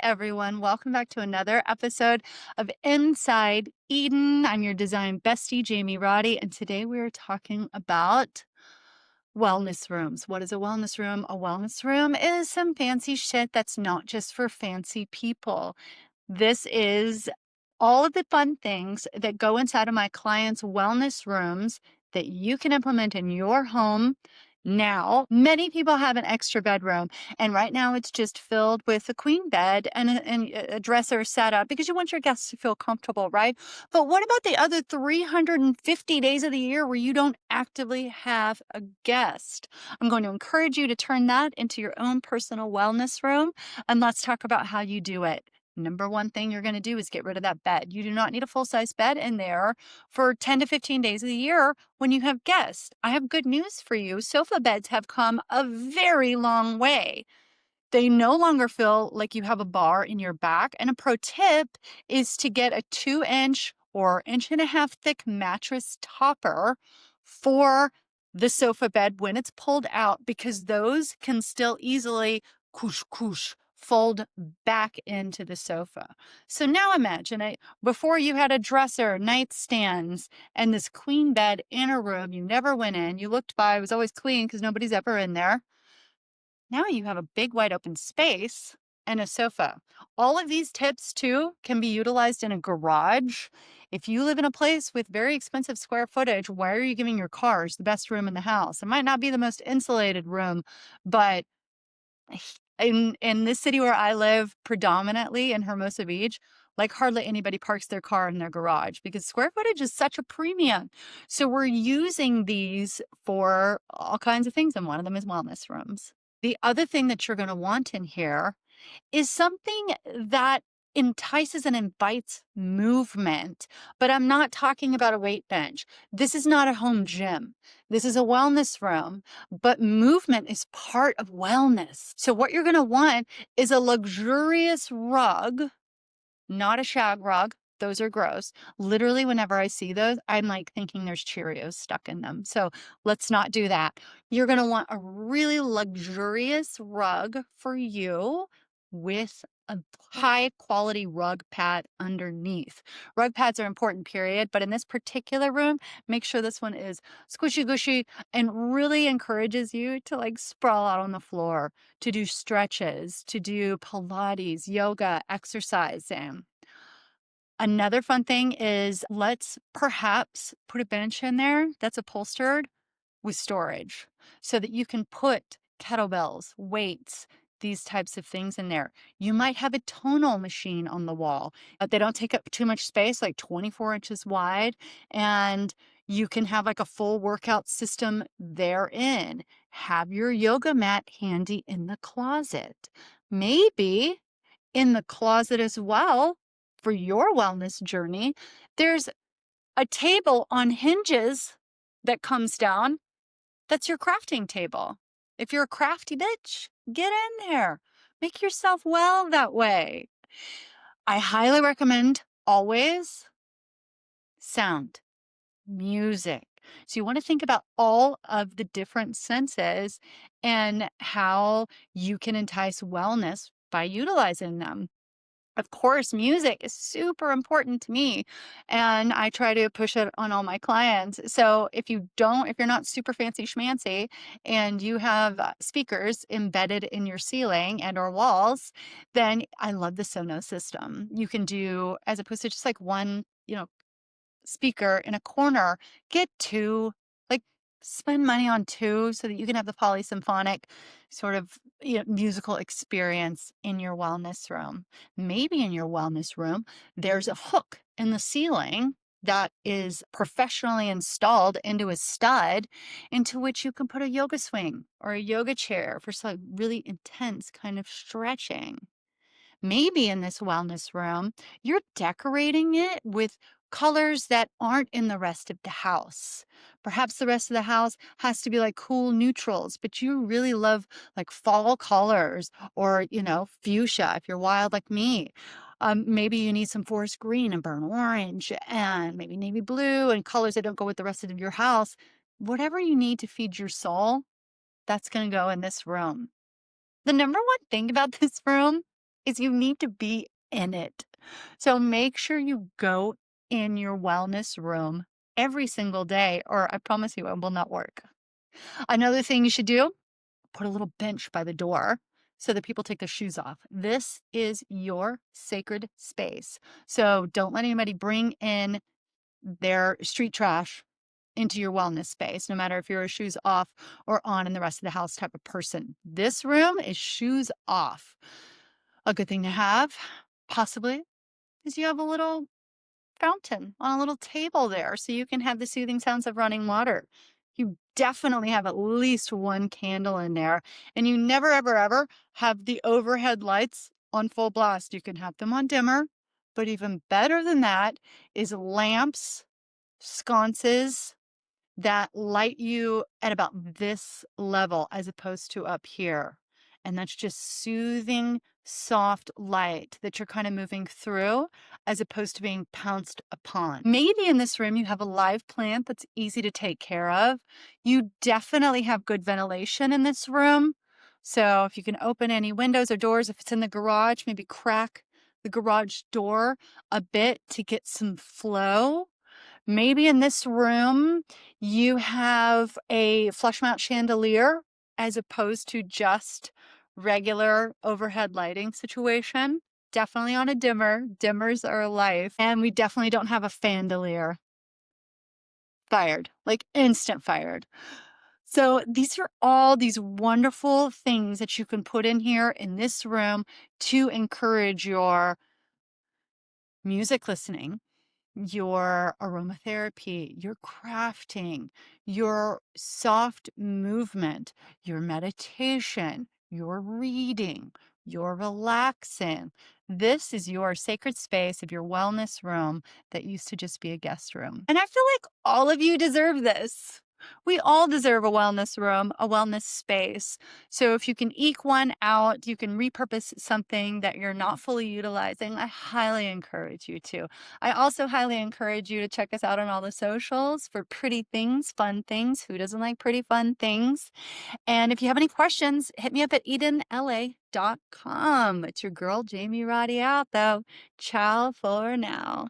everyone. Welcome back to another episode of Inside Eden. I'm your design bestie, Jamie Roddy, and today we are talking about wellness rooms. What is a wellness room? A wellness room is some fancy shit that's not just for fancy people. This is all of the fun things that go inside of my clients' wellness rooms that you can implement in your home now. Many people have an extra bedroom, and right now it's just filled with a queen bed and a dresser set up because you want your guests to feel comfortable, right? But what about the other 350 days of the year where you don't actively have a guest? I'm going to encourage you to turn that into your own personal wellness room, and let's talk about how you do it. Number one thing you're going to do is get rid of that bed. You do not need a full-size bed in there for 10 to 15 days of the year when you have guests. I have good news for you. Sofa beds have come a very long way. They no longer feel like you have a bar in your back. And a pro tip is to get a 2-inch or 1.5-inch thick mattress topper for the sofa bed when it's pulled out, because those can still easily fold back into the sofa. So now imagine it. Before you had a dresser, nightstands, and this queen bed in a room you never went in. You looked by, it was always clean because nobody's ever in there. Now you have a big wide open space and a sofa. All of these tips too can be utilized in a garage. If you live in a place with very expensive square footage, why are you giving your cars the best room in the house? It might not be the most insulated room, but in this city where I live, predominantly in Hermosa Beach, like hardly anybody parks their car in their garage because square footage is such a premium. So we're using these for all kinds of things, and one of them is wellness rooms. The other thing that you're going to want in here is something that entices and invites movement. But I'm not talking about a weight bench. This is not a home gym. This is a wellness room, but movement is part of wellness. So what you're going to want is a luxurious rug, not a shag rug. Those are gross. Literally, whenever I see those, I'm like thinking there's Cheerios stuck in them. So let's not do that. You're going to want a really luxurious rug for you with a high quality rug pad underneath. Rug pads are important, period. But in this particular room, make sure this one is squishy gushy and really encourages you to like sprawl out on the floor, to do stretches, to do Pilates, yoga, exercising. Another fun thing is let's perhaps put a bench in there that's upholstered with storage so that you can put kettlebells, weights, these types of things in there. You might have a tonal machine on the wall. They don't take up too much space, like 24 inches wide, and you can have like a full workout system therein. Have your yoga mat handy in the closet. Maybe in the closet as well for your wellness journey, there's a table on hinges that comes down. That's your crafting table. If you're a crafty bitch, get in there. Make yourself well that way. I highly recommend always sound, music. So you want to think about all of the different senses and how you can entice wellness by utilizing them. Of course, music is super important to me, and I try to push it on all my clients. So if you're not super fancy schmancy and you have speakers embedded in your ceiling and or walls, then I love the Sonos system. You can do, as opposed to just like one, speaker in a corner, get two, like spend money on two so that you can have the polysymphonic sort of musical experience in your wellness room. Maybe in your wellness room, there's a hook in the ceiling that is professionally installed into a stud into which you can put a yoga swing or a yoga chair for some really intense kind of stretching. Maybe in this wellness room, you're decorating it with colors that aren't in the rest of the house. Perhaps the rest of the house has to be like cool neutrals, but you really love like fall colors or, fuchsia if you're wild like me. Maybe you need some forest green and burnt orange and maybe navy blue and colors that don't go with the rest of your house. Whatever you need to feed your soul, that's going to go in this room. The number one thing about this room is you need to be in it. So make sure you go in your wellness room every single day, or I promise you it will not work. Another thing you should do, put a little bench by the door so that people take their shoes off. This is your sacred space. So don't let anybody bring in their street trash into your wellness space, no matter if you're a shoes off or on in the rest of the house type of person. This room is shoes off. A good thing to have, possibly, is you have a little fountain on a little table there so you can have the soothing sounds of running water. You definitely have at least one candle in there, and you never, ever, ever have the overhead lights on full blast. You can have them on dimmer, but even better than that is lamps, sconces, that light you at about this level as opposed to up here. And that's just soothing, soft light that you're kind of moving through as opposed to being pounced upon. Maybe in this room you have a live plant that's easy to take care of. You definitely have good ventilation in this room. So if you can open any windows or doors, if it's in the garage, maybe crack the garage door a bit to get some flow. Maybe in this room, you have a flush mount chandelier as opposed to just regular overhead lighting situation. Definitely on a dimmer. Dimmers are life. And we definitely don't have a fandelier. Fired, like instant fired. So these are all these wonderful things that you can put in here in this room to encourage your music listening, your aromatherapy, your crafting, your soft movement, your meditation, your reading, your relaxing. This is your sacred space of your wellness room that used to just be a guest room. And I feel like all of you deserve this. We all deserve a wellness room, a wellness space. So if you can eke one out, you can repurpose something that you're not fully utilizing, I highly encourage you to. I also highly encourage you to check us out on all the socials for pretty things, fun things. Who doesn't like pretty fun things? And if you have any questions, hit me up at EdenLA.com. It's your girl, Jamie Roddy out, though. Ciao for now.